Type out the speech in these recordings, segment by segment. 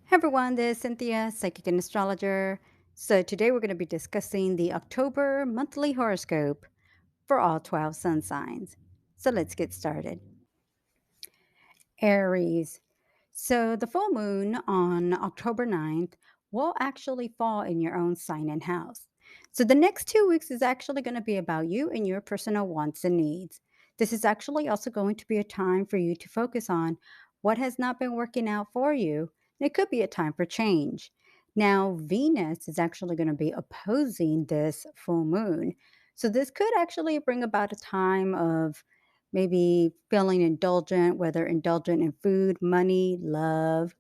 Hey everyone, this is Cynthia, psychic and astrologer. So today we're going to be discussing the October monthly horoscope for all 12 sun signs. So let's get started. Aries. So the full moon on October 9th will actually fall in your own sign and house. So the next 2 weeks is actually going to be about you and your personal wants and needs. This is actually also going to be a time for you to focus on what has not been working out for you. It could be a time for change. Now, Venus is actually going to be opposing this full moon. So this could actually bring about a time of maybe feeling indulgent, whether indulgent in food, money, love.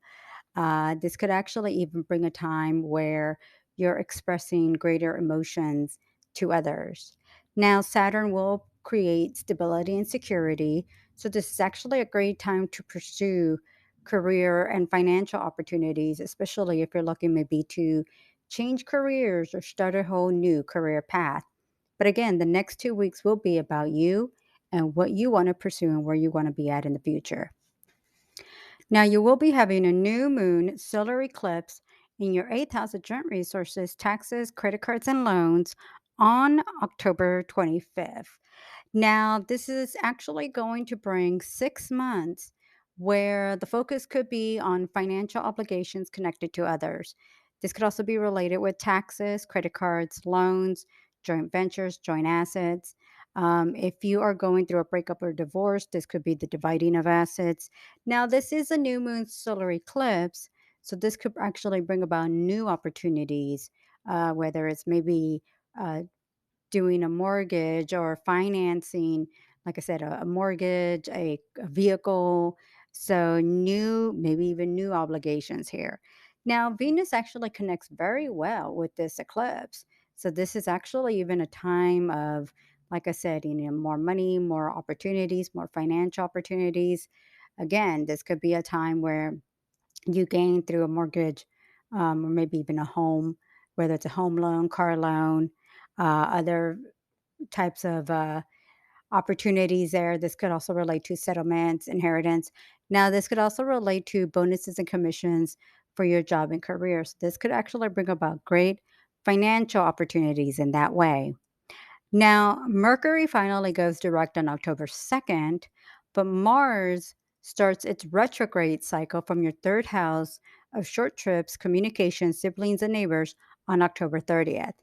This could actually even bring a time where you're expressing greater emotions to others. Now, Saturn will create stability and security. So, this is actually a great time to pursue career and financial opportunities, especially if you're looking maybe to change careers or start a whole new career path. But again, the next 2 weeks will be about you and what you want to pursue and where you want to be at in the future. Now, you will be having a new moon solar eclipse in your eighth house of joint resources, taxes, credit cards, and loans on October 25th. Now, this is actually going to bring 6 months where the focus could be on financial obligations connected to others. This could also be related with taxes, credit cards, loans, joint ventures, joint assets. If you are going through a breakup or divorce, this could be the dividing of assets. Now, this is a new moon solar eclipse, so this could actually bring about new opportunities, whether it's maybe uh, doing a mortgage or financing, like I said, a mortgage, a vehicle. So, new, maybe even new obligations here. Now, Venus actually connects very well with this eclipse. So, this is actually even a time of, like I said, more money, more opportunities, more financial opportunities. Again, this could be a time where you gain through a mortgage, or maybe even a home, whether it's a home loan, car loan, other types of opportunities there. This could also relate to settlements, inheritance. Now, this could also relate to bonuses and commissions for your job and career. So, this could actually bring about great financial opportunities in that way. Now, Mercury finally goes direct on October 2nd, but Mars starts its retrograde cycle from your third house of short trips, communication, siblings, and neighbors on October 30th.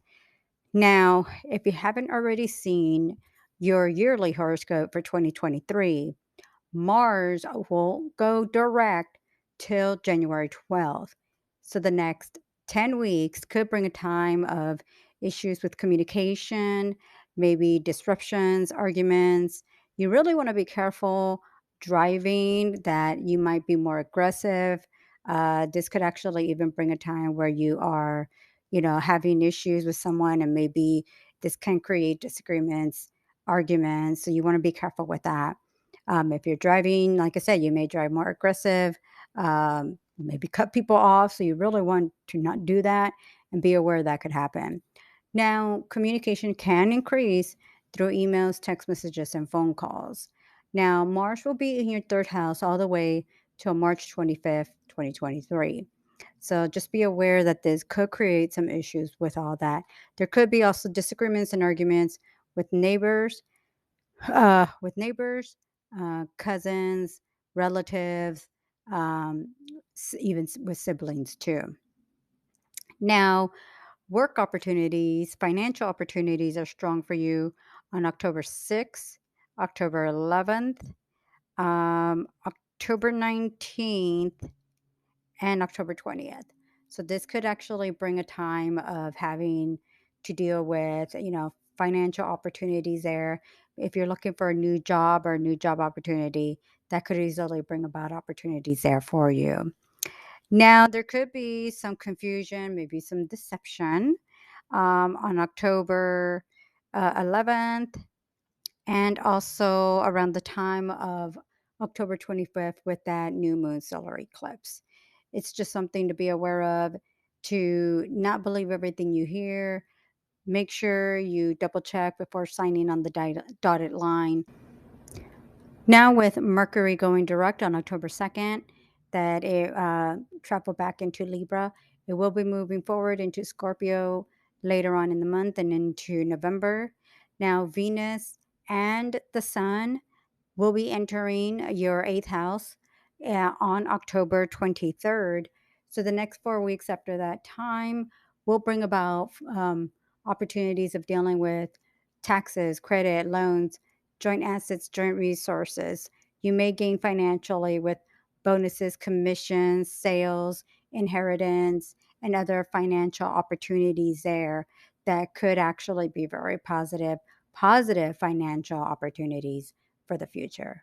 Now, if you haven't already seen your yearly horoscope for 2023, Mars will go direct till January 12th. So the next 10 weeks could bring a time of issues with communication, maybe disruptions, arguments. You really want to be careful driving, that you might be more aggressive. This could actually even bring a time where you are, having issues with someone, and maybe this can create disagreements, arguments. So you want to be careful with that. If you're driving, like I said, you may drive more aggressive, maybe cut people off. So you really want to not do that and be aware that could happen. Now, communication can increase through emails, text messages, and phone calls. Now, Mars will be in your third house all the way till March 25th, 2023. So just be aware that this could create some issues with all that. There could be also disagreements and arguments with neighbors, cousins, relatives, even with siblings too. Now, work opportunities, financial opportunities are strong for you on October 6th, October 11th, October 19th, and October 20th. So this could actually bring a time of having to deal with, financial opportunities there. If you're looking for a new job or a new job opportunity, that could easily bring about opportunities there for you. Now, there could be some confusion, maybe some deception on October 11th, and also around the time of October 25th with that new moon solar eclipse. It's just something to be aware of, to not believe everything you hear. Make sure you double check before signing on the dotted line. Now, with Mercury going direct on October 2nd, that it travel back into Libra. It will be moving forward into Scorpio later on in the month and into November. Now, Venus and the Sun will be entering your eighth house on October 23rd. So the next 4 weeks after that time will bring about opportunities of dealing with taxes, credit, loans, joint assets, joint resources. You may gain financially with bonuses, commissions, sales, inheritance, and other financial opportunities there that could actually be very positive financial opportunities for the future.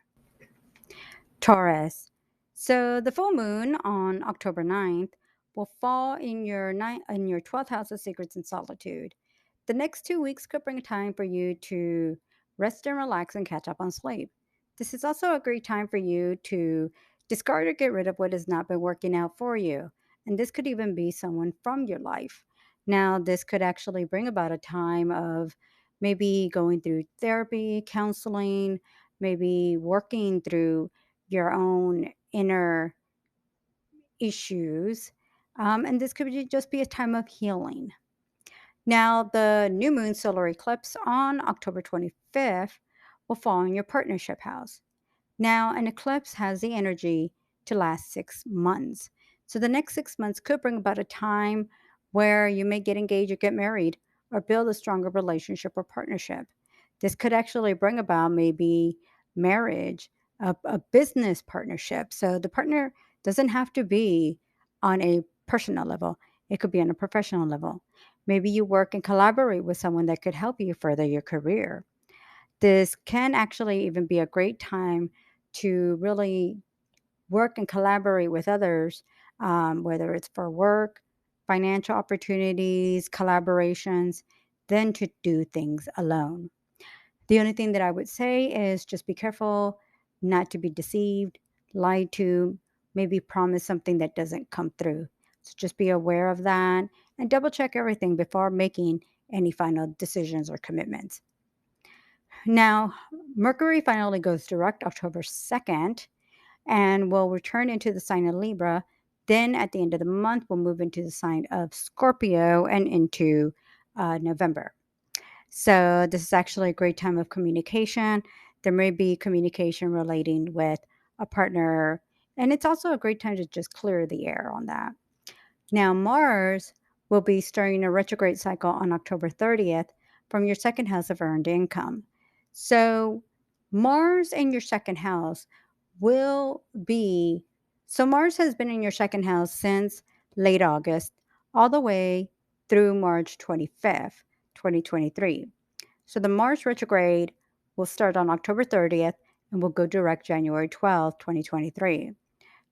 Taurus. So the full moon on October 9th will fall in your 12th house of secrets and solitude. The next 2 weeks could bring time for you to rest and relax and catch up on sleep. This is also a great time for you to discard or get rid of what has not been working out for you. And this could even be someone from your life. Now, this could actually bring about a time of maybe going through therapy, counseling, maybe working through your own inner issues. And this could just be a time of healing. Now, the new moon solar eclipse on October 25th will fall in your partnership house. Now, an eclipse has the energy to last 6 months. So, the next 6 months could bring about a time where you may get engaged or get married or build a stronger relationship or partnership. This could actually bring about maybe marriage, a business partnership. So, the partner doesn't have to be on a personal level, it could be on a professional level. Maybe you work and collaborate with someone that could help you further your career. This can actually even be a great time to really work and collaborate with others, whether it's for work, financial opportunities, collaborations, than to do things alone. The only thing that I would say is just be careful not to be deceived, lied to, maybe promise something that doesn't come through. So just be aware of that and double check everything before making any final decisions or commitments. Now, Mercury finally goes direct October 2nd and will return into the sign of Libra. Then at the end of the month, we'll move into the sign of Scorpio and into November. So, this is actually a great time of communication. There may be communication relating with a partner, and it's also a great time to just clear the air on that. Now, Mars will be starting a retrograde cycle on October 30th from your second house of earned income. So, Mars in your second house will be so Mars has been in your second house since late August all the way through March 25th, 2023. So, the Mars retrograde will start on October 30th and will go direct January 12th, 2023.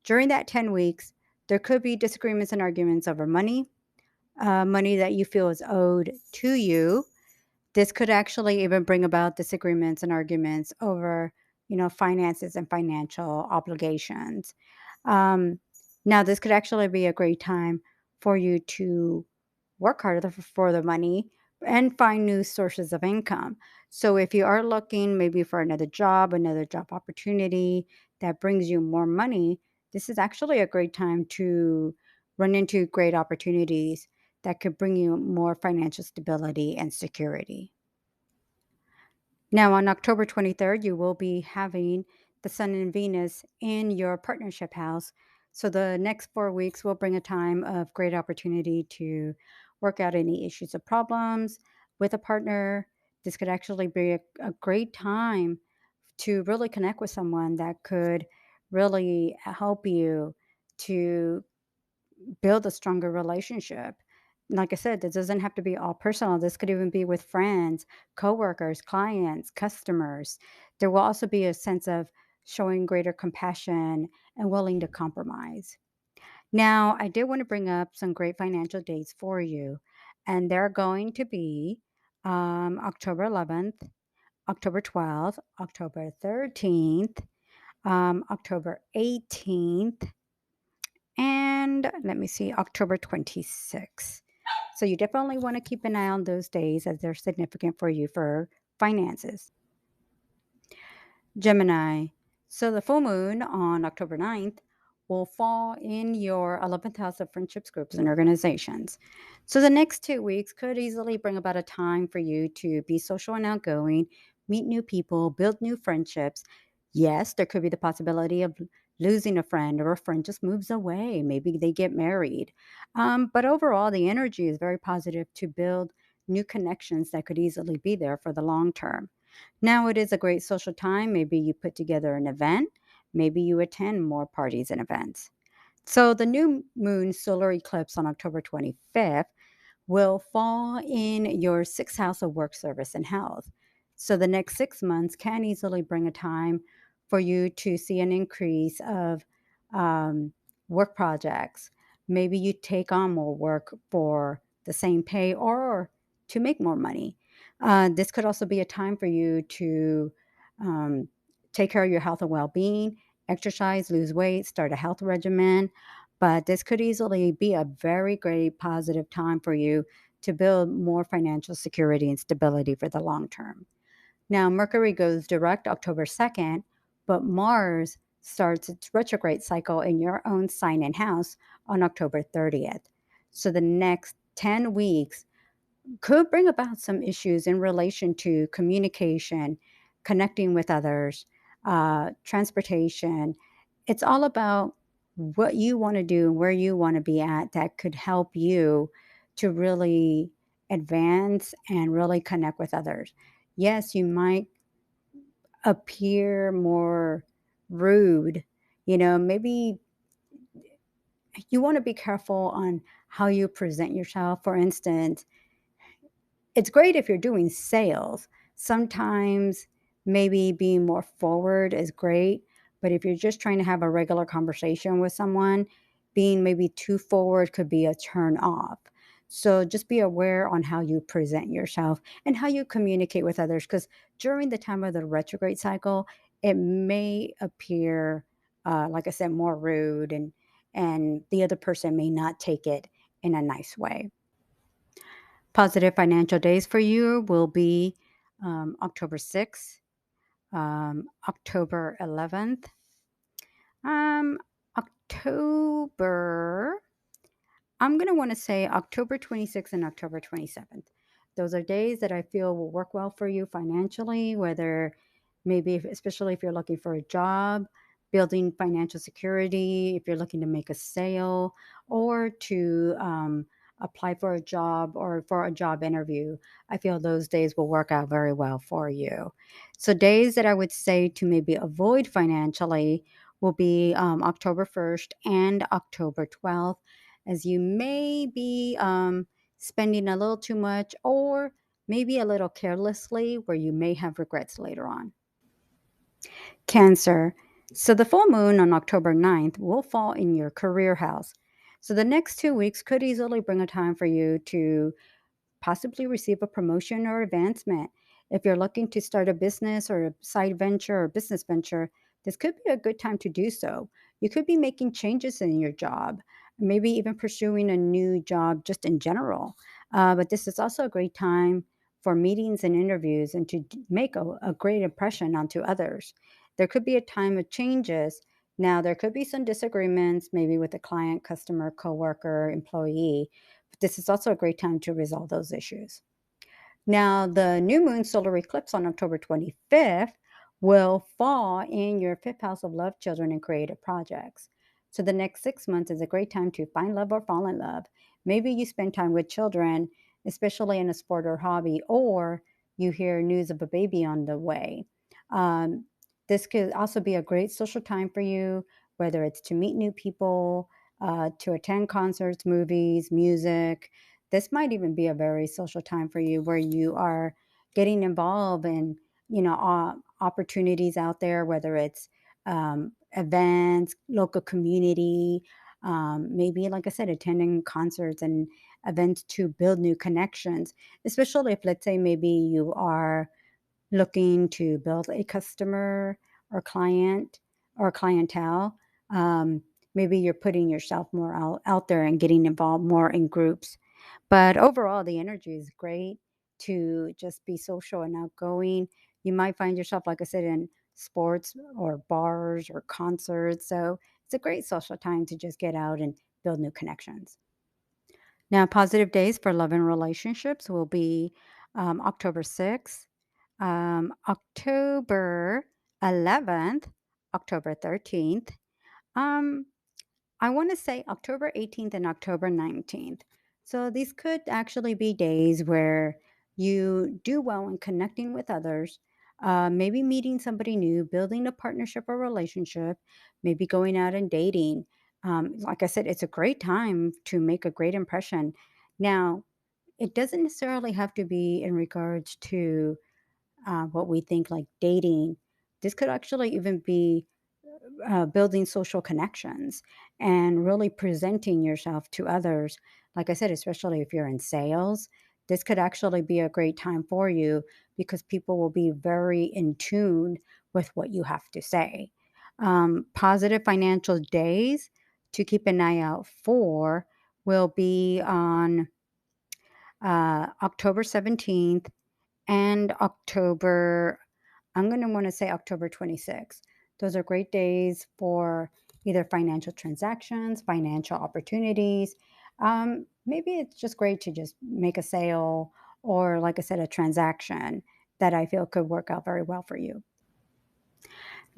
During that 10 weeks, there could be disagreements and arguments over money, money that you feel is owed to you. This could actually even bring about disagreements and arguments over, finances and financial obligations. Um, Now, this could actually be a great time for you to work harder for the money and find new sources of income. So, if you are looking maybe for another job opportunity that brings you more money, this is actually a great time to run into great opportunities that could bring you more financial stability and security. Now, on October 23rd, you will be having the Sun and Venus in your partnership house. So, the next 4 weeks will bring a time of great opportunity to work out any issues or problems with a partner. This could actually be a great time to really connect with someone that could really help you to build a stronger relationship. Like I said, this doesn't have to be all personal. This could even be with friends, coworkers, clients, customers. There will also be a sense of showing greater compassion and willing to compromise. Now, I did want to bring up some great financial dates for you, and they're going to be October 11th, October 12th, October 13th, October 18th, and let me see, October 26th. So you definitely want to keep an eye on those days as they're significant for you for finances. Gemini. So the full moon on October 9th will fall in your 11th house of friendships, groups, and organizations. So the next 2 weeks could easily bring about a time for you to be social and outgoing, meet new people, build new friendships. Yes, there could be the possibility of losing a friend, or a friend just moves away. Maybe they get married. But overall, the energy is very positive to build new connections that could easily be there for the long term. Now, it is a great social time. Maybe you put together an event, maybe you attend more parties and events. So, the new moon solar eclipse on October 25th will fall in your sixth house of work, service, and health. So the next 6 months can easily bring a time for you to see an increase of um, work projects. Maybe you take on more work for the same pay or to make more money. This could also be a time for you to um, take care of your health and well being, exercise, lose weight, start a health regimen. But this could easily be a very great positive time for you to build more financial security and stability for the long term. Now, Mercury goes direct October 2nd, but Mars starts its retrograde cycle in your own sign and house on October 30th. So the next 10 weeks could bring about some issues in relation to communication, connecting with others, transportation. It's all about what you want to do, where you want to be at, that could help you to really advance and really connect with others. Yes, you might appear more rude. Maybe you want to be careful on how you present yourself. For instance, it's great if you're doing sales. Sometimes maybe being more forward is great, but if you're just trying to have a regular conversation with someone, being maybe too forward could be a turn off. So just be aware on how you present yourself and how you communicate with others, because during the time of the retrograde cycle, it may appear, like I said, more rude, and the other person may not take it in a nice way. Positive financial days for you will be October 6th, October 11th, October I'm going to want to say October 26th and October 27th. Those are days that I feel will work well for you financially, whether maybe, especially if you're looking for a job, building financial security, if you're looking to make a sale, or to apply for a job or for a job interview. I feel those days will work out very well for you. So, days that I would say to maybe avoid financially will be October 1st and October 12th, as you may be spending a little too much or maybe a little carelessly, where you may have regrets later on. Cancer. So the full moon on October 9th will fall in your career house. So the next 2 weeks could easily bring a time for you to possibly receive a promotion or advancement. If you're looking to start a business or a side venture or business venture, this could be a good time to do so. You could be making changes in your job, maybe even pursuing a new job just in general. But this is also a great time for meetings and interviews and to make a great impression onto others. There could be a time of changes. Now, there could be some disagreements, maybe with a client, customer, coworker, employee, but this is also a great time to resolve those issues. Now, the new moon solar eclipse on October 25th will fall in your fifth house of love, children, and creative projects. So, the next 6 months is a great time to find love or fall in love. Maybe you spend time with children, especially in a sport or hobby, or you hear news of a baby on the way. Um, this could also be a great social time for you, whether it's to meet new people, to attend concerts, movies, music. This might even be a very social time for you, where you are getting involved in, opportunities out there, whether it's events, local community, maybe, like I said, attending concerts and events to build new connections, especially if, let's say, maybe you are looking to build a customer or client or clientele. Um, Maybe you're putting yourself more out there and getting involved more in groups. But overall, the energy is great to just be social and outgoing. You might find yourself, like I said, in sports or bars or concerts. So It's a great social time to just get out and build new connections. Now, positive days for love and relationships will be October 6th, October 11th, October 13th. Um, I want to say October 18th and October 19th. So these could actually be days where you do well in connecting with others, maybe meeting somebody new, building a partnership or relationship, maybe going out and dating. Like I said, it's a great time to make a great impression. Now, it doesn't necessarily have to be in regards to what we think like dating. This could actually even be building social connections and really presenting yourself to others. Like I said, especially if you're in sales, this could actually be a great time for you because people will be very in tune with what you have to say. Positive financial days to keep an eye out for will be on October 17th and I'm going to want to say October 26th. Those are great days for either financial transactions, financial opportunities. Maybe it's just great to just make a sale or, like I said, a transaction that I feel could work out very well for you.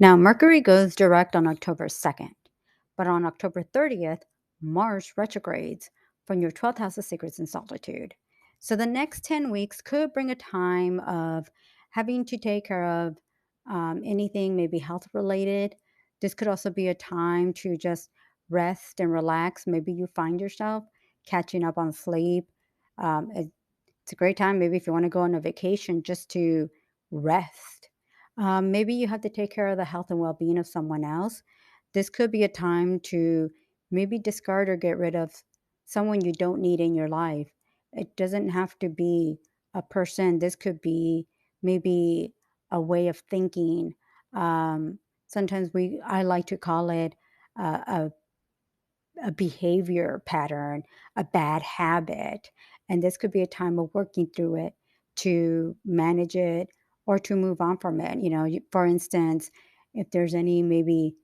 Now, Mercury goes direct on October 2nd, but on October 30th, Mars retrogrades from your 12th house of secrets and solitude. So the next 10 weeks could bring a time of having to take care of anything maybe health related. This could also be a time to just rest and relax. Maybe you find yourself catching up on sleep. It's a great time, maybe if you want to go on a vacation, just to rest. Maybe you have to take care of the health and well being of someone else. This could be a time to maybe discard or get rid of someone you don't need in your life. It doesn't have to be a person, this could be maybe a way of thinking. Um, Sometimes I like to call it a behavior pattern, a bad habit. And this could be a time of working through it to manage it or to move on from it. For instance, if there's any maybe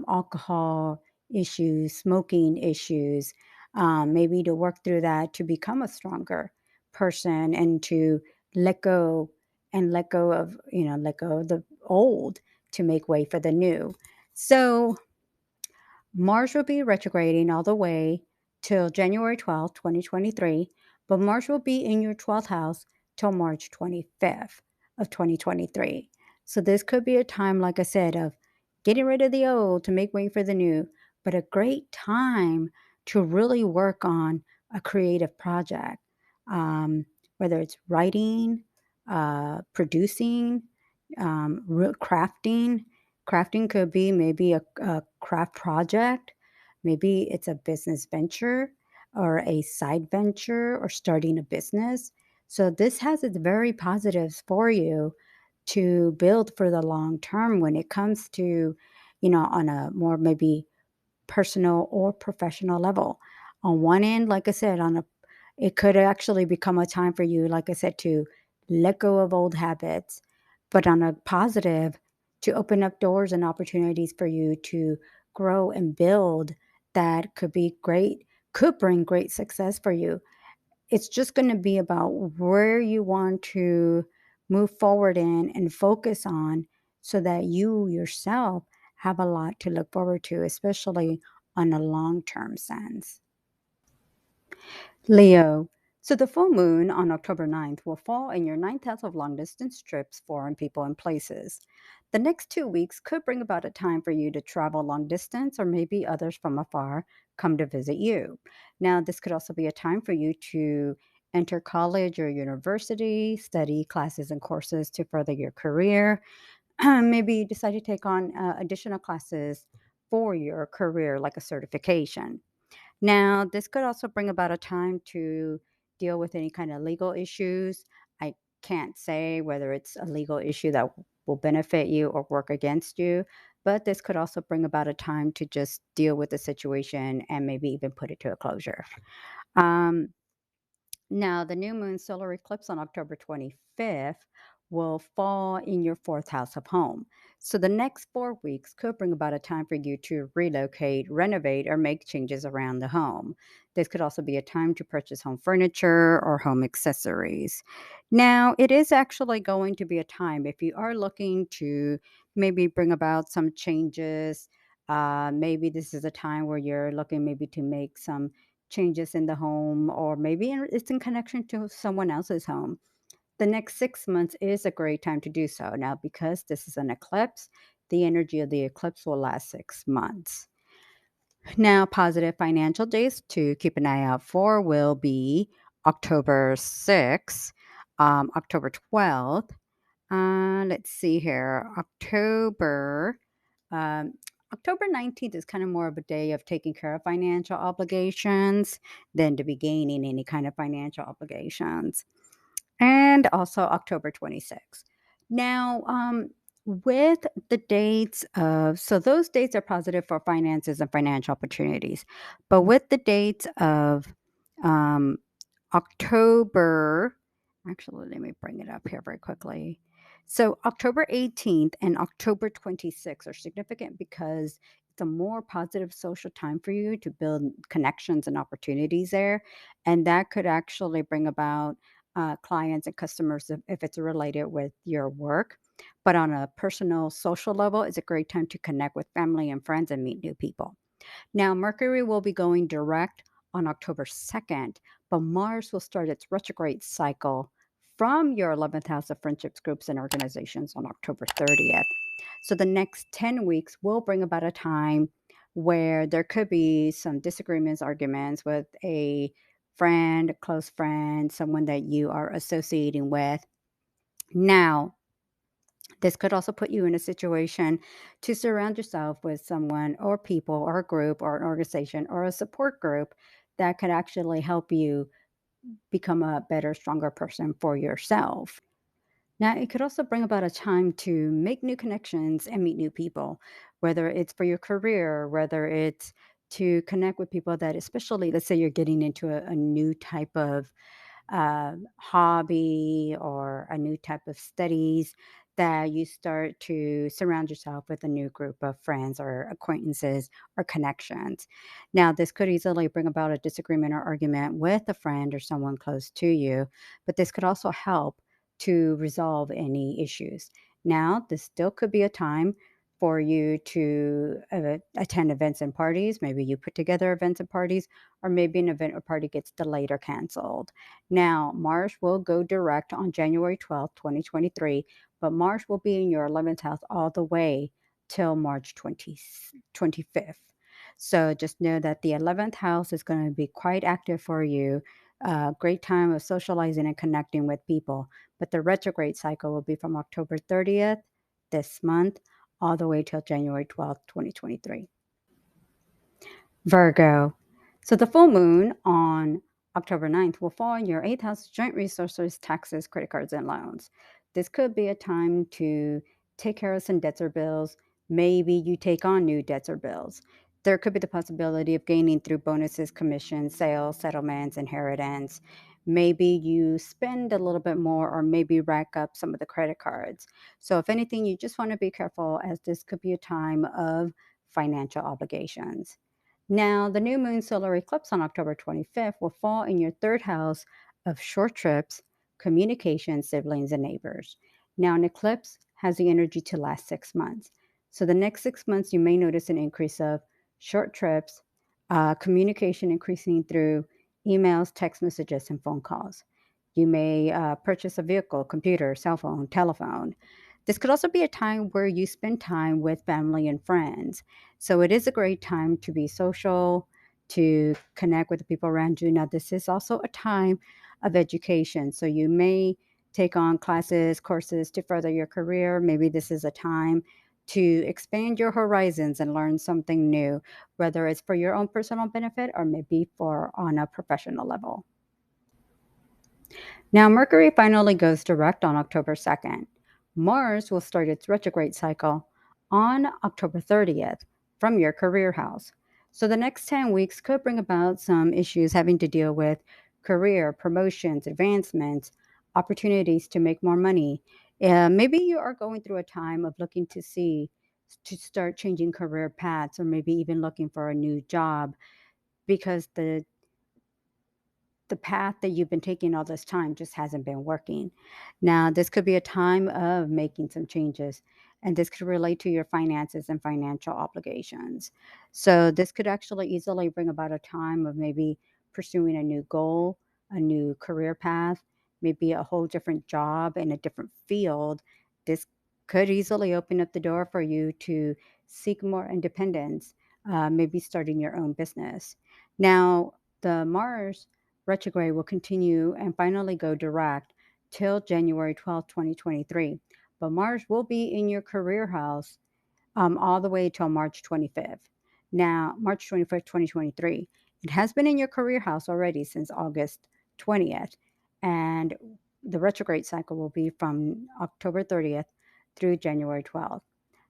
alcohol issues, smoking issues, maybe to work through that to become a stronger person and to let go let go of the old to make way for the new. So, Mars will be retrograding all the way till January 12th, 2023, but Mars will be in your 12th house till March 25th of 2023. So this could be a time, like I said, of getting rid of the old to make way for the new, but a great time to really work on a creative project, whether it's writing, producing, crafting. Crafting could be maybe a craft project, maybe it's a business venture or a side venture or starting a business. So this has its very positives for you to build for the long term when it comes to, on a more maybe personal or professional level. On one end, like I said, it could actually become a time for you, like I said, to let go of old habits, but on a positive, to open up doors and opportunities for you to grow and build that could be great, could bring great success for you. It's just going to be about where you want to move forward in and focus on so that you yourself have a lot to look forward to, especially on a long term sense. Leo. So the full moon on October 9th will fall in your ninth house of long distance trips, foreign people, and places. The next 2 weeks could bring about a time for you to travel long distance, or maybe others from afar come to visit you. Now, this could also be a time for you to enter college or university, study classes and courses to further your career. Maybe you decide to take on additional classes for your career, like a certification. Now, this could also bring about a time to deal with any kind of legal issues. I can't say whether it's a legal issue that will benefit you or work against you, but this could also bring about a time to just deal with the situation and maybe even put it to a closure. Um, Now, the new moon solar eclipse on October 25th will fall in your fourth house of home. So the next 4 weeks could bring about a time for you to relocate, renovate, or make changes around the home. This could also be a time to purchase home furniture or home accessories. Now, it is actually going to be a time if you are looking to maybe bring about some changes. Maybe this is a time where you're looking maybe to make some changes in the home, or maybe it's in connection to someone else's home. The next 6 months is a great time to do so. Now, because this is an eclipse, the energy of the eclipse will last 6 months. Now, positive financial days to keep an eye out for will be October 6th, October 12th. Let's see here. Um, October 19th is kind of more of a day of taking care of financial obligations than to be gaining any kind of financial obligations, and also October 26th. Now, with the dates of, so those dates are positive for finances and financial opportunities, but with the dates of um, October, actually, let me bring it up here very quickly. So, October 18th and October 26th are significant because it's a more positive social time for you to build connections and opportunities there. And that could actually bring about clients and customers if it's related with your work. But on a personal, social level, it's a great time to connect with family and friends and meet new people. Now, Mercury will be going direct on October 2nd, but Mars will start its retrograde cycle from your 11th house of friendships, groups, and organizations on October 30th. So the next 10 weeks will bring about a time where there could be some disagreements, arguments with a friend, a close friend, someone that you are associating with. Now, this could also put you in a situation to surround yourself with someone or people or a group or an organization or a support group that could actually help you become a better, stronger person for yourself. Now, it could also bring about a time to make new connections and meet new people, whether it's for your career, whether it's to connect with people that, especially, let's say you're getting into a new type of hobby or a new type of studies, that you start to surround yourself with a new group of friends or acquaintances or connections. Now, this could easily bring about a disagreement or argument with a friend or someone close to you, but this could also help to resolve any issues. Now, this still could be a time for you to attend events and parties. Maybe you put together events and parties, or maybe an event or party gets delayed or canceled. Now, Mars will go direct on January 12th, 2023, but Mars will be in your 11th house all the way till March 25th. So just know that the 11th house is going to be quite active for you. Great time of socializing and connecting with people. But the retrograde cycle will be from October 30th this month all the way till January 12th, 2023. Virgo. So the full moon on October 9th will fall in your eighth house, joint resources, taxes, credit cards, and loans. This could be a time to take care of some debts or bills. Maybe you take on new debts or bills. There could be the possibility of gaining through bonuses, commissions, sales, settlements, inheritance. Maybe you spend a little bit more, or maybe rack up some of the credit cards. So, if anything, you just want to be careful, as this could be a time of financial obligations. Now, the new moon solar eclipse on October 25th will fall in your third house of short trips, communication, siblings, and neighbors. Now, an eclipse has the energy to last 6 months. So, the next 6 months, you may notice an increase of short trips, communication increasing through emails, text messages, and phone calls. You may purchase a vehicle, computer, cell phone, telephone. This could also be a time where you spend time with family and friends. So it is a great time to be social, to connect with the people around you. Now, this is also a time of education. So you may take on classes, courses to further your career. Maybe this is a time to expand your horizons and learn something new, whether it's for your own personal benefit or maybe for on a professional level. Now, Mercury finally goes direct on October 2nd. Mars will start its retrograde cycle on October 30th from your career house. So, the next 10 weeks could bring about some issues having to deal with career, promotions, advancements, opportunities to make more money. Maybe you are going through a time of looking to start changing career paths, or maybe even looking for a new job because the path that you've been taking all this time just hasn't been working. Now, this could be a time of making some changes, and this could relate to your finances and financial obligations. So, this could actually easily bring about a time of maybe pursuing a new goal, a new career path, maybe a whole different job in a different field. This could easily open up the door for you to seek more independence, maybe starting your own business. Now, the Mars retrograde will continue and finally go direct till January 12th, 2023. But Mars will be in your career house all the way till March 25th. Now, March 25th, 2023. It has been in your career house already since August 20th. And the retrograde cycle will be from October 30th through January 12th.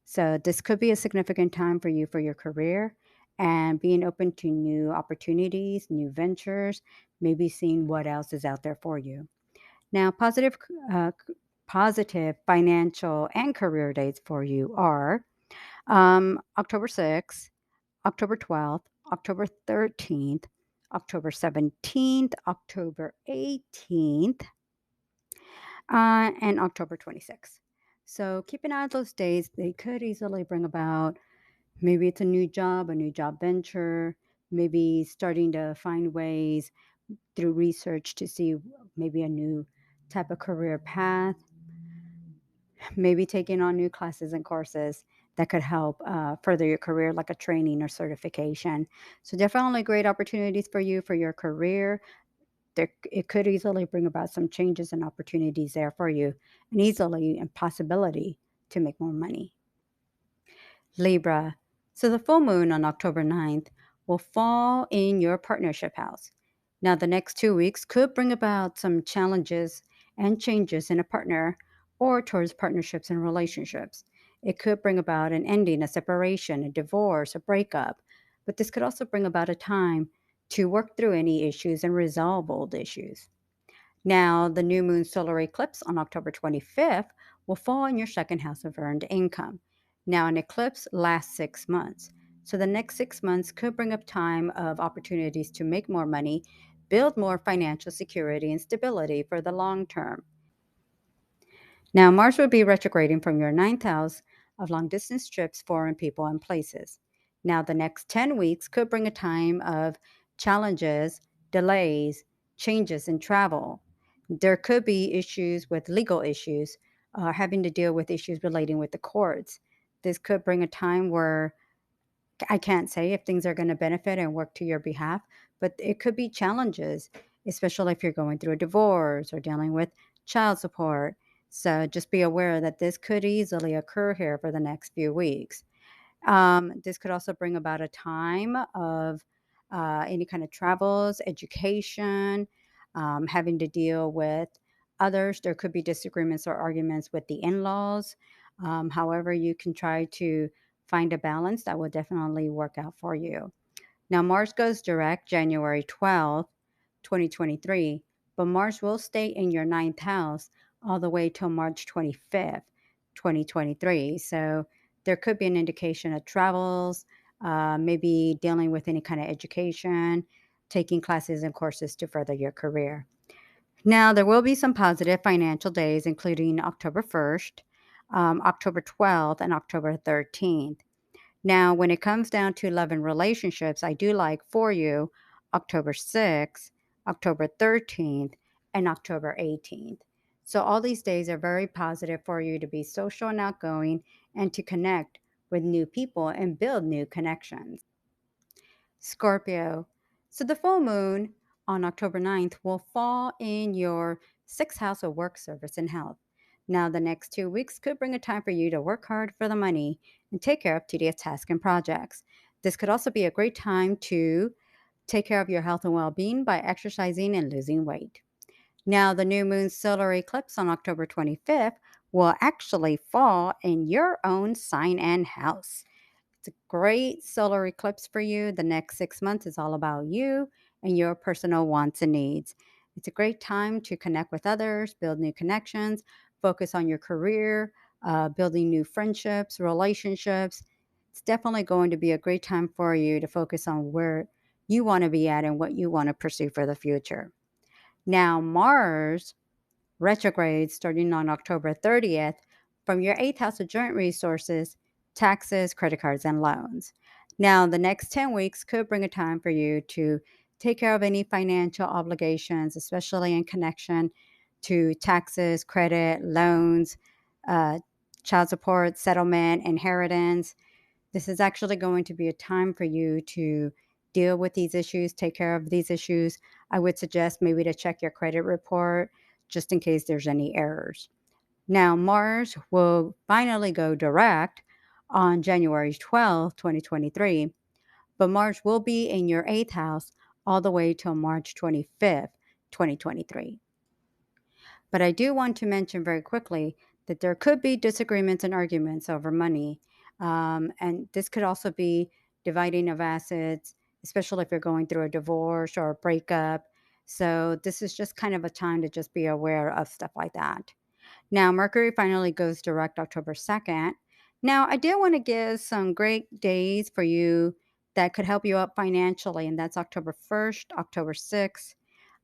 So, this could be a significant time for you for your career and being open to new opportunities, new ventures, maybe seeing what else is out there for you. Now, uh, positive financial and career dates for you are October 6th, October 12th, October 13th, October 17th, October 18th, and October 26th. So keep an eye on those days. They could easily bring about maybe it's a new job venture, maybe starting to find ways through research to see maybe a new type of career path, maybe taking on new classes and courses that could help further your career, like a training or certification. So, definitely great opportunities for you for your career. It could easily bring about some changes and opportunities there for you, and easily and possibility to make more money. Libra. So the full moon on October 9th will fall in your partnership house. Now, the next 2 weeks could bring about some challenges and changes in a partner or towards partnerships and relationships. It could bring about an ending, a separation, a divorce, a breakup, but this could also bring about a time to work through any issues and resolve old issues. Now, the new moon solar eclipse on October 25th will fall in your second house of earned income. Now, an eclipse lasts 6 months. So, the next 6 months could bring up time of opportunities to make more money, build more financial security and stability for the long term. Now, Mars will be retrograding from your ninth house of long distance trips, foreign people, and places. Now, the next 10 weeks could bring a time of challenges, delays, changes in travel. There could be issues with legal issues, having to deal with issues relating with the courts. This could bring a time where I can't say if things are going to benefit and work to your behalf, but it could be challenges, especially if you're going through a divorce or dealing with child support. So just be aware that this could easily occur here for the next few weeks. This could also bring about a time of any kind of travels, education, having to deal with others. There could be disagreements or arguments with the in laws. However, you can try to find a balance that will definitely work out for you. Now, Mars goes direct January 12th, 2023, but Mars will stay in your ninth house all the way till March 25th, 2023. So there could be an indication of travels, maybe dealing with any kind of education, taking classes and courses to further your career. Now, there will be some positive financial days, including October 1st, October 12th, and October 13th. Now, when it comes down to love and relationships, I do like for you October 6th, October 13th, and October 18th. So, all these days are very positive for you to be social and outgoing and to connect with new people and build new connections. Scorpio. So, the full moon on October 9th will fall in your sixth house of work, service, and health. Now, the next 2 weeks could bring a time for you to work hard for the money and take care of tedious tasks and projects. This could also be a great time to take care of your health and well being by exercising and losing weight. Now, the new moon solar eclipse on October 25th will actually fall in your own sign and house. It's a great solar eclipse for you. The next 6 months is all about you and your personal wants and needs. It's a great time to connect with others, build new connections, focus on your career, building new friendships, relationships. It's definitely going to be a great time for you to focus on where you want to be at and what you want to pursue for the future. Now, Mars retrograde starting on October 30th from your eighth house of joint resources, taxes, credit cards, and loans. Now, the next 10 weeks could bring a time for you to take care of any financial obligations, especially in connection to taxes, credit, loans, uh, child support, settlement, inheritance. This is actually going to be a time for you to deal with these issues, take care of these issues. I would suggest maybe to check your credit report just in case there's any errors. Now, Mars will finally go direct on January 12th, 2023, but Mars will be in your eighth house all the way till March 25th, 2023. But I do want to mention very quickly that there could be disagreements and arguments over money. And this could also be dividing of assets, especially if you're going through a divorce or a breakup. So, this is just kind of a time to just be aware of stuff like that. Now, Mercury finally goes direct October 2nd. Now, I do want to give some great days for you that could help you out financially, and that's October 1st, October 6th,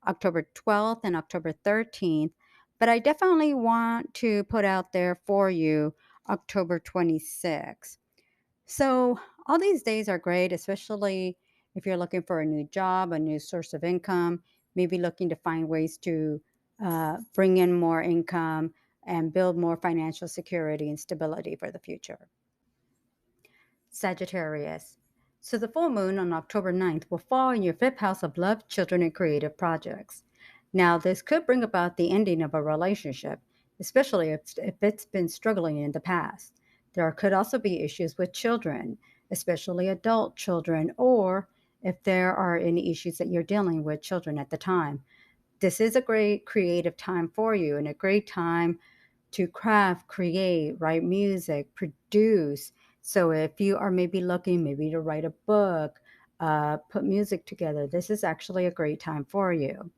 October 12th, and October 13th. But I definitely want to put out there for you October 26th. So, all these days are great, especially if you're looking for a new job, a new source of income, maybe looking to find ways to bring in more income and build more financial security and stability for the future. Sagittarius. So, the full moon on October 9th will fall in your fifth house of love, children, and creative projects. Now, this could bring about the ending of a relationship, especially if it's been struggling in the past. There could also be issues with children, especially adult children, or if there are any issues that you're dealing with children at the time. This is a great creative time for you and a great time to craft, create, write music, produce. So if you are maybe looking maybe to write a book, put music together, this is actually a great time for you.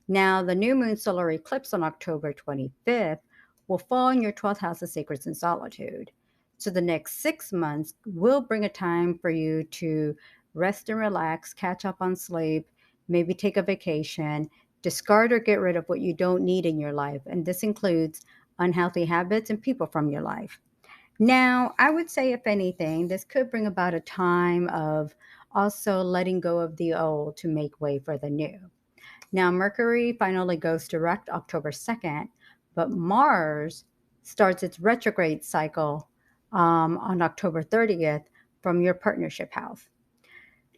Now, the new moon solar eclipse on October 25th will fall in your 12th house of sacreds and solitude. So the next 6 months will bring a time for you to rest and relax, catch up on sleep, maybe take a vacation, discard or get rid of what you don't need in your life. And this includes unhealthy habits and people from your life. Now, I would say, if anything, this could bring about a time of also letting go of the old to make way for the new. Now, Mercury finally goes direct October 2nd, but Mars starts its retrograde cycle on October 30th from your partnership house.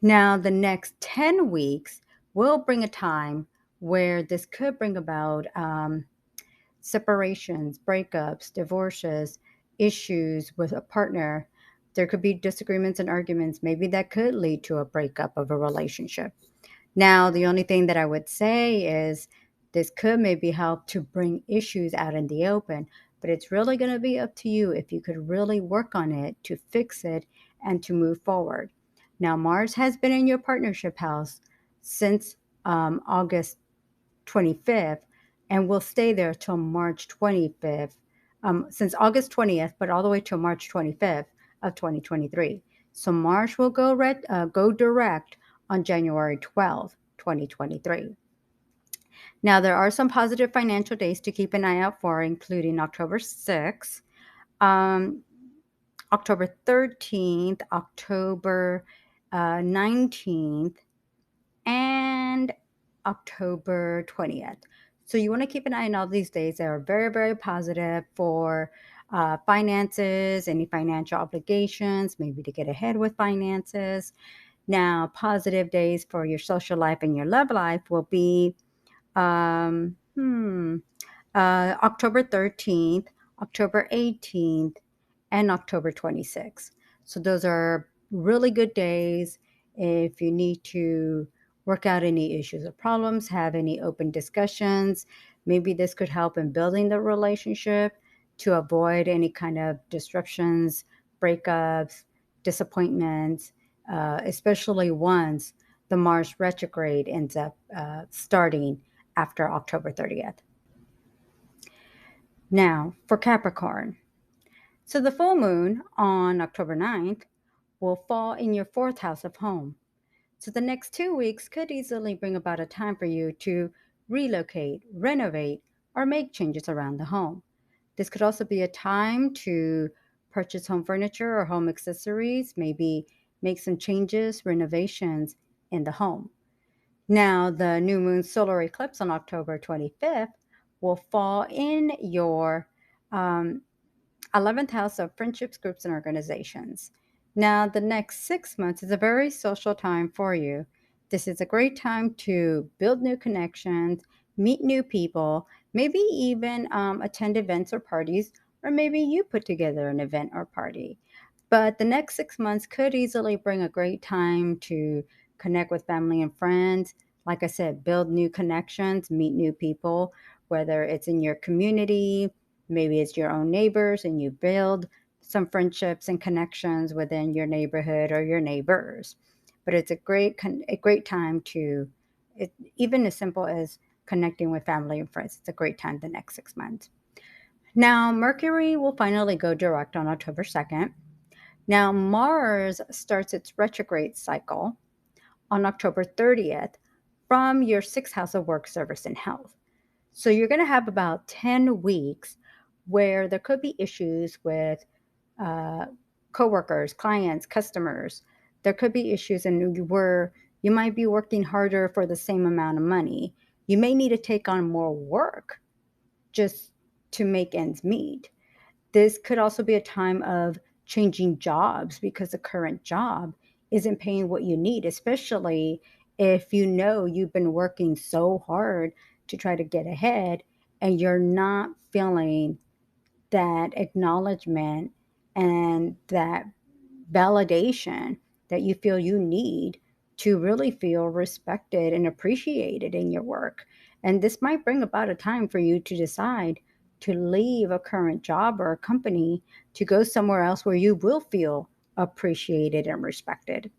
Now, the next 10 weeks will bring a time where this could bring about separations, breakups, divorces, issues with a partner. There could be disagreements and arguments. Maybe that could lead to a breakup of a relationship. Now, the only thing that I would say is this could maybe help to bring issues out in the open, but it's really going to be up to you if you could really work on it to fix it and to move forward. Now, Mars has been in your partnership house since August 25th and will stay there till March 25th, since August 20th, but all the way till March 25th of 2023. So Mars will go direct on January 12th, 2023. Now, there are some positive financial days to keep an eye out for, including October 6th, um, October 13th, October 19th, and October 20th. So you want to keep an eye on all these days. They are very, very positive for finances, any financial obligations, maybe to get ahead with finances. Now, positive days for your social life and your love life will be um, hmm, October 13th, October 18th, and October 26th. So those are really good days if you need to work out any issues or problems, have any open discussions. Maybe this could help in building the relationship to avoid any kind of disruptions, breakups, disappointments, especially once the Mars retrograde ends up starting after October 30th. Now, for Capricorn. So the full moon on October 9th will fall in your fourth house of home. So the next 2 weeks could easily bring about a time for you to relocate, renovate, or make changes around the home. This could also be a time to purchase home furniture or home accessories, maybe make some changes, renovations in the home. Now, the new moon solar eclipse on October 25th will fall in your um, 11th house of friendships, groups, and organizations. Now, the next 6 months is a very social time for you. This is a great time to build new connections, meet new people, maybe even attend events or parties, or maybe you put together an event or party. But the next 6 months could easily bring a great time to connect with family and friends. Like I said, build new connections, meet new people, whether it's in your community, maybe it's your own neighbors, and you build some friendships and connections within your neighborhood or your neighbors. But it's a great time to, even as simple as connecting with family and friends. It's a great time the next 6 months. Now, Mercury will finally go direct on October 2nd. Now, Mars starts its retrograde cycle on October 30th from your sixth house of work, service, and health. So you're going to have about 10 weeks where there could be issues with uh, coworkers, clients, customers. There could be issues where you might be working harder for the same amount of money. You may need to take on more work just to make ends meet. This could also be a time of changing jobs because the current job isn't paying what you need, especially if you know you've been working so hard to try to get ahead and you're not feeling that acknowledgement and that validation that you feel you need to really feel respected and appreciated in your work. And this might bring about a time for you to decide to leave a current job or a company to go somewhere else where you will feel appreciated and respected.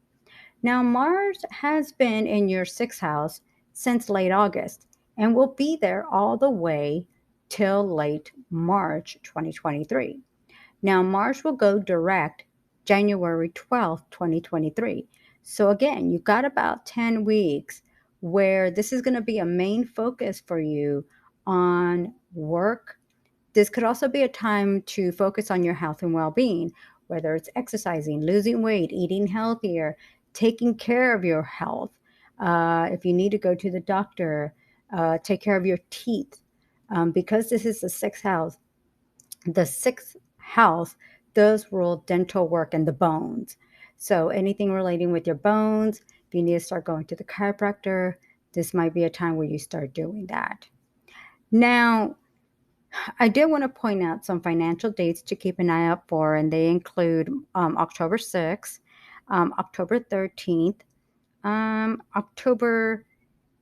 Now, Mars has been in your sixth house since late August and will be there all the way till late March 2023. Now, Mars will go direct January 12th, 2023. So, again, you've got about 10 weeks where this is going to be a main focus for you on work. This could also be a time to focus on your health and well being, whether it's exercising, losing weight, eating healthier, taking care of your health. If you need to go to the doctor, take care of your teeth. Because this is the sixth house does rule dental work and the bones. So anything relating with your bones, if you need to start going to the chiropractor, this might be a time where you start doing that. Now, I did want to point out some financial dates to keep an eye out for, and they include October 6th, October 13th, October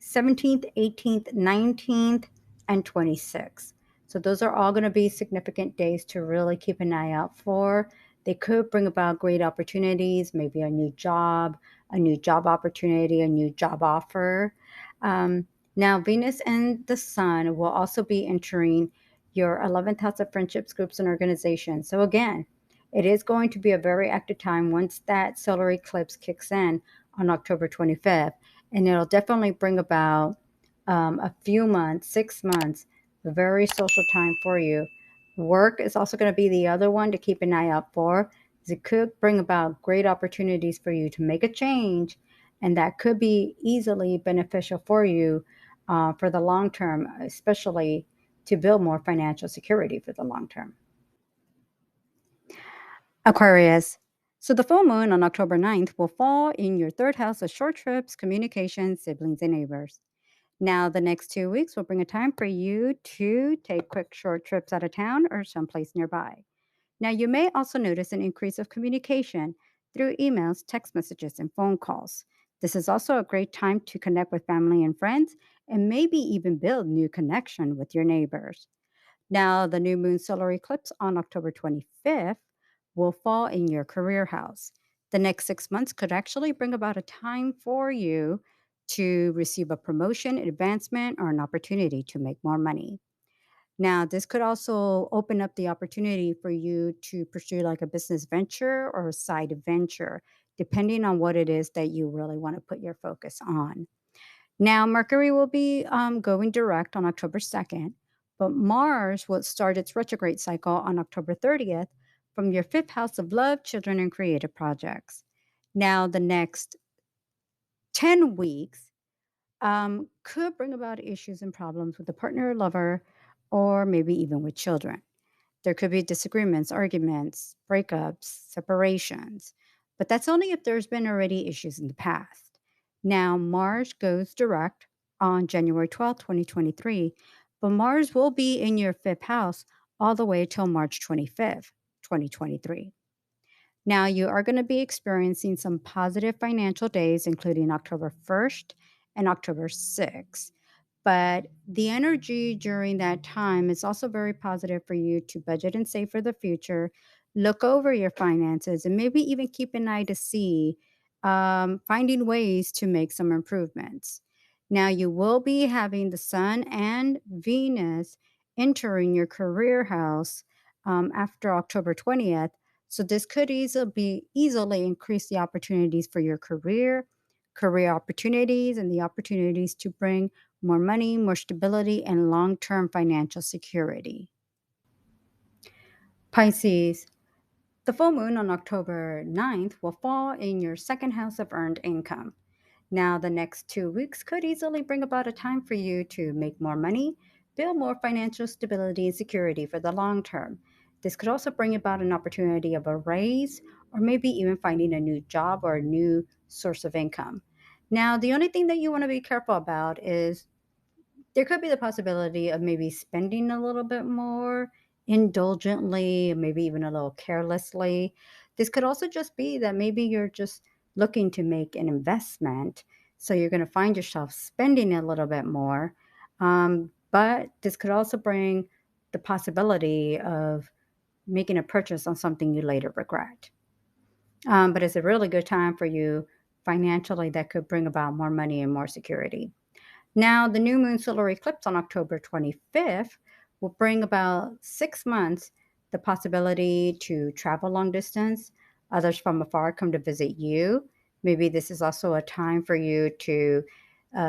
17th, 18th, 19th, and 26th. So those are all going to be significant days to really keep an eye out for. They could bring about great opportunities, maybe a new job opportunity, a new job offer. Now, Venus and the Sun will also be entering your 11th house of friendships, groups, and organizations. So, again, it is going to be a very active time once that solar eclipse kicks in on October 25th. And it'll definitely bring about a few months, 6 months, a very social time for you. Work is also going to be the other one to keep an eye out for, as it could bring about great opportunities for you to make a change, and that could be easily beneficial for you for the long term, especially to build more financial security for the long term. Aquarius. So the full moon on October 9th will fall in your third house of short trips, communication, siblings, and neighbors. Now, the next 2 weeks will bring a time for you to take quick short trips out of town or someplace nearby. Now, you may also notice an increase of communication through emails, text messages, and phone calls. This is also a great time to connect with family and friends and maybe even build new connection with your neighbors. Now, the new moon solar eclipse on October 25th will fall in your career house. The next 6 months could actually bring about a time for you to receive a promotion, advancement, or an opportunity to make more money. Now, this could also open up the opportunity for you to pursue like a business venture or a side venture, depending on what it is that you really want to put your focus on. Now, Mercury will be going direct on October 2nd, but Mars will start its retrograde cycle on October 30th from your fifth house of love, children, and creative projects. Now, the next 10 weeks could bring about issues and problems with the partner or lover, or maybe even with children. There could be disagreements, arguments, breakups, separations, but that's only if there's been already issues in the past. Now, Mars goes direct on January 12th, 2023, but Mars will be in your fifth house all the way till March 25th, 2023. Now, you are going to be experiencing some positive financial days, including October 1st and October 6th. But the energy during that time is also very positive for you to budget and save for the future, look over your finances, and maybe even keep an eye to see finding ways to make some improvements. Now, you will be having the Sun and Venus entering your career house after October 20th. So, this could easily increase the opportunities for your career opportunities, and the opportunities to bring more money, more stability, and long term financial security. Pisces, the full moon on October 9th will fall in your second house of earned income. Now, the next 2 weeks could easily bring about a time for you to make more money, build more financial stability and security for the long term. This could also bring about an opportunity of a raise, or maybe even finding a new job or a new source of income. Now, the only thing that you want to be careful about is there could be the possibility of maybe spending a little bit more indulgently, maybe even a little carelessly. This could also just be that maybe you're just looking to make an investment. So you're going to find yourself spending a little bit more. But this could also bring the possibility of making a purchase on something you later regret. But it's a really good time for you financially that could bring about more money and more security. Now, the new moon solar eclipse on October 25th will bring about 6 months the possibility to travel long distance. Others from afar come to visit you. Maybe this is also a time for you to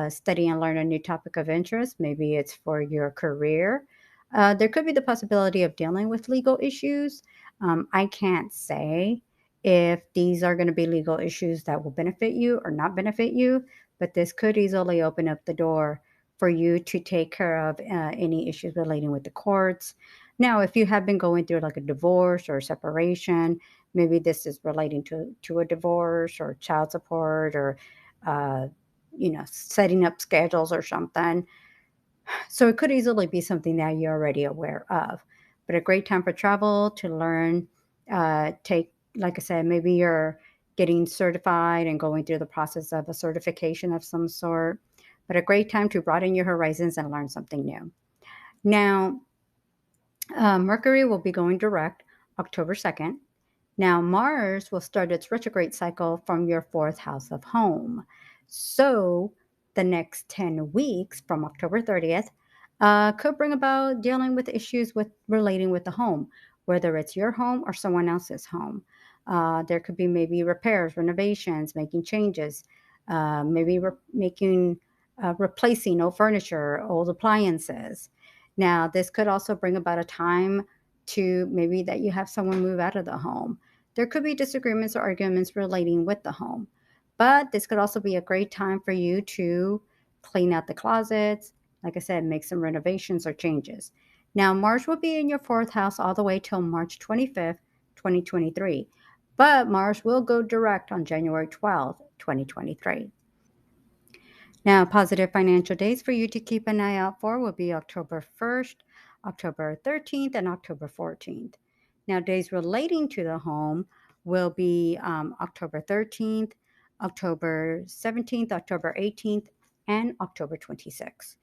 study and learn a new topic of interest. Maybe it's for your career. There could be the possibility of dealing with legal issues. I can't say if these are going to be legal issues that will benefit you or not benefit you, but this could easily open up the door for you to take care of any issues relating with the courts. Now, if you have been going through like a divorce or a separation, maybe this is relating to a divorce or child support, or uh, setting up schedules or something. So it could easily be something that you're already aware of. But a great time for travel, to learn, take, like I said, maybe you're getting certified and going through the process of a certification of some sort. But a great time to broaden your horizons and learn something new. Now, Mercury will be going direct October 2nd. Now, Mars will start its retrograde cycle from your fourth house of home. So, the next 10 weeks from October 30th could bring about dealing with issues with relating with the home, whether it's your home or someone else's home. There could be maybe repairs, renovations, making changes, replacing old furniture, old appliances. Now, this could also bring about a time to maybe that you have someone move out of the home. There could be disagreements or arguments relating with the home, but this could also be a great time for you to clean out the closets. Like I said, make some renovations or changes. Now, Mars will be in your fourth house all the way till March 25th, 2023, but Mars will go direct on January 12th, 2023. Now, positive financial days for you to keep an eye out for will be October 1st, October 13th, and October 14th. Now, days relating to the home will be October 13th, October 17th, October 18th, and October 26th.